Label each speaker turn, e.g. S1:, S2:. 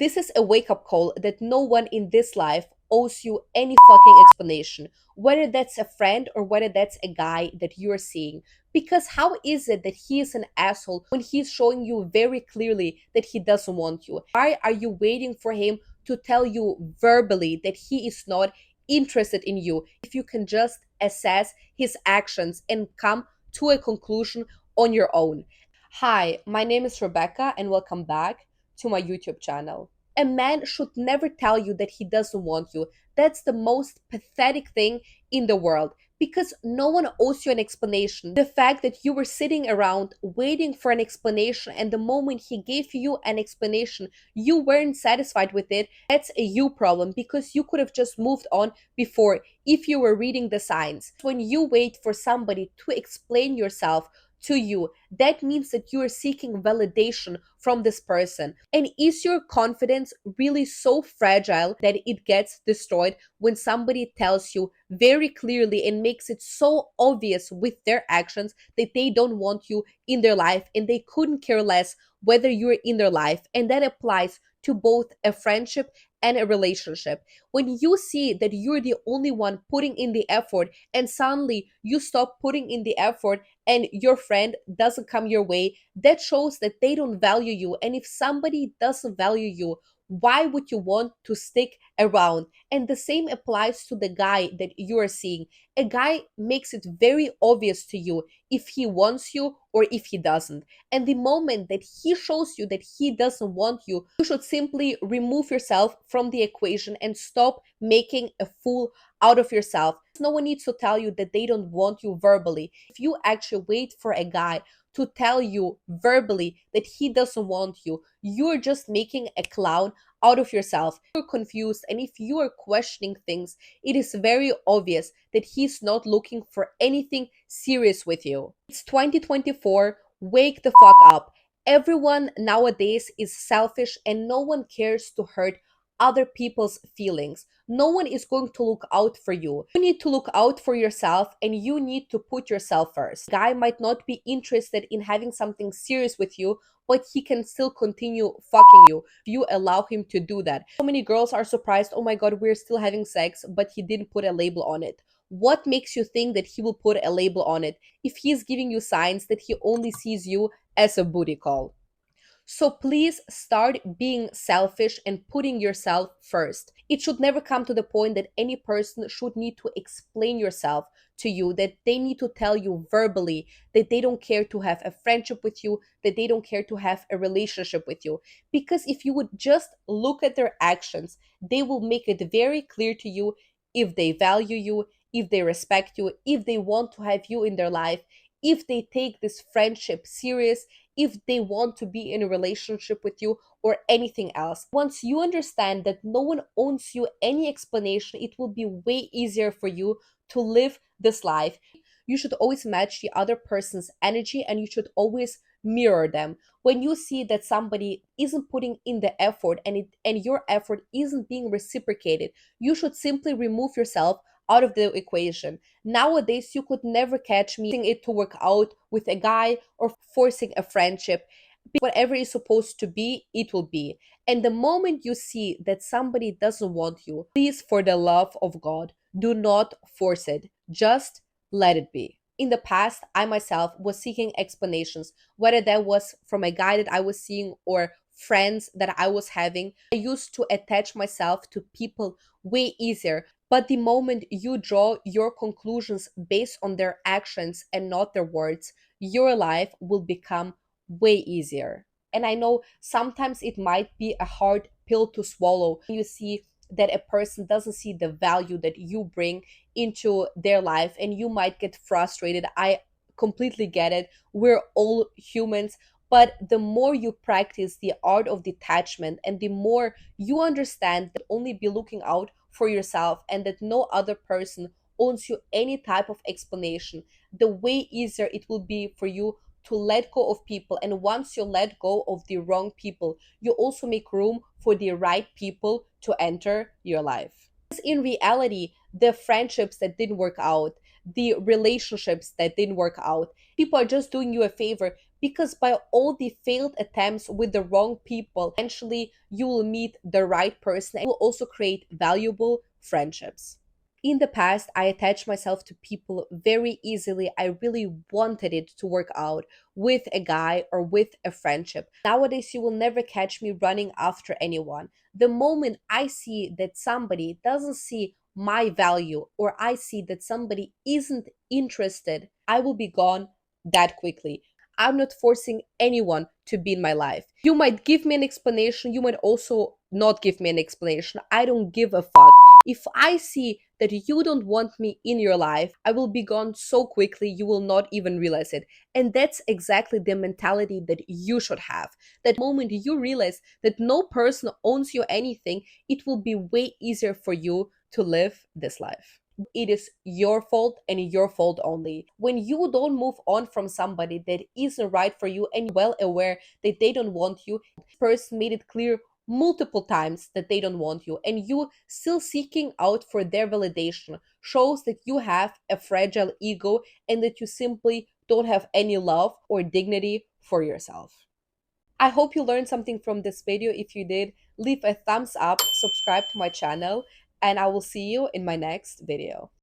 S1: This is a wake-up call that no one in this life owes you any fucking explanation, whether that's a friend or whether that's a guy that you're seeing. Because how is it that he is an asshole when he's showing you very clearly that he doesn't want you? Why are you waiting for him to tell you verbally that he is not interested in you if you can just assess his actions and come to a conclusion on your own? Hi, my name is Rebecca and welcome back to my YouTube channel. A man should never tell you that he doesn't want you. That's the most pathetic thing in the world because no one owes you an explanation. The fact that you were sitting around waiting for an explanation, and the moment he gave you an explanation, you weren't satisfied with it, that's a you problem because you could have just moved on before if you were reading the signs. When you wait for somebody to explain yourself to you, that means that you are seeking validation from this person. And is your confidence really so fragile that it gets destroyed when somebody tells you very clearly and makes it so obvious with their actions that they don't want you in their life and they couldn't care less whether you're in their life? And that applies to both a friendship and a relationship. When you see that you're the only one putting in the effort and suddenly you stop putting in the effort and your friend doesn't come your way, that shows that they don't value you. And if somebody doesn't value you, why would you want to stick around? And the same applies to the guy that you are seeing. A guy makes it very obvious to you if he wants you or if he doesn't. And the moment that he shows you that he doesn't want you, you should simply remove yourself from the equation and stop making a fool out of yourself. No one needs to tell you that they don't want you verbally. If you actually wait for a guy to tell you verbally that he doesn't want you, you're just making a clown out of yourself. If you're confused and if you are questioning things, it is very obvious that he's not looking for anything serious with you. It's 2024. Wake the fuck up. Everyone nowadays is selfish and no one cares to hurt other people's feelings. No one is going to look out for you. You need to look out for yourself and you need to put yourself first. A guy might not be interested in having something serious with you, but he can still continue fucking you if you allow him to do that. So many girls are surprised, oh my god, we're still having sex, but he didn't put a label on it. What makes you think that he will put a label on it if he's giving you signs that he only sees you as a booty call? So please start being selfish and putting yourself first. It should never come to the point that any person should need to explain yourself to you, that they need to tell you verbally that they don't care to have a friendship with you, that they don't care to have a relationship with you. Because if you would just look at their actions, they will make it very clear to you if they value you, if they respect you, if they want to have you in their life, if they take this friendship serious, if they want to be in a relationship with you or anything else. Once you understand that no one owes you any explanation, it will be way easier for you to live this life. You should always match the other person's energy and you should always mirror them. When you see that somebody isn't putting in the effort and your effort isn't being reciprocated, you should simply remove yourself out of the equation. Nowadays, you could never catch me forcing it to work out with a guy or forcing a friendship. Whatever is supposed to be, it will be. And the moment you see that somebody doesn't want you, please, for the love of God, do not force it. Just let it be. In the past, I myself was seeking explanations, whether that was from a guy that I was seeing or friends that I was having. I used to attach myself to people way easier. But the moment you draw your conclusions based on their actions and not their words, your life will become way easier. And I know sometimes it might be a hard pill to swallow. You see that a person doesn't see the value that you bring into their life and you might get frustrated. I completely get it. We're all humans. But the more you practice the art of detachment and the more you understand that only be looking out for yourself and that no other person owes you any type of explanation, the way easier it will be for you to let go of people. And once you let go of the wrong people, you also make room for the right people to enter your life. Because in reality, the friendships that didn't work out, the relationships that didn't work out, people are just doing you a favor because by all the failed attempts with the wrong people, eventually you will meet the right person and will also create valuable friendships. In the past, I attached myself to people very easily. I really wanted it to work out with a guy or with a friendship. Nowadays, you will never catch me running after anyone. The moment I see that somebody doesn't see my value, or I see that somebody isn't interested, I will be gone that quickly. I'm not forcing anyone to be in my life. You might give me an explanation, you might also not give me an explanation. I don't give a fuck. If I see that you don't want me in your life, I will be gone so quickly you will not even realize it. And that's exactly the mentality that you should have. That moment you realize that no person owns you anything, it will be way easier for you to live this life. It is your fault and your fault only. When you don't move on from somebody that isn't right for you and well aware that they don't want you, person made it clear multiple times that they don't want you, and you still seeking out for their validation, shows that you have a fragile ego and that you simply don't have any love or dignity for yourself. I hope you learned something from this video. If you did, leave a thumbs up, subscribe to my channel, and I will see you in my next video.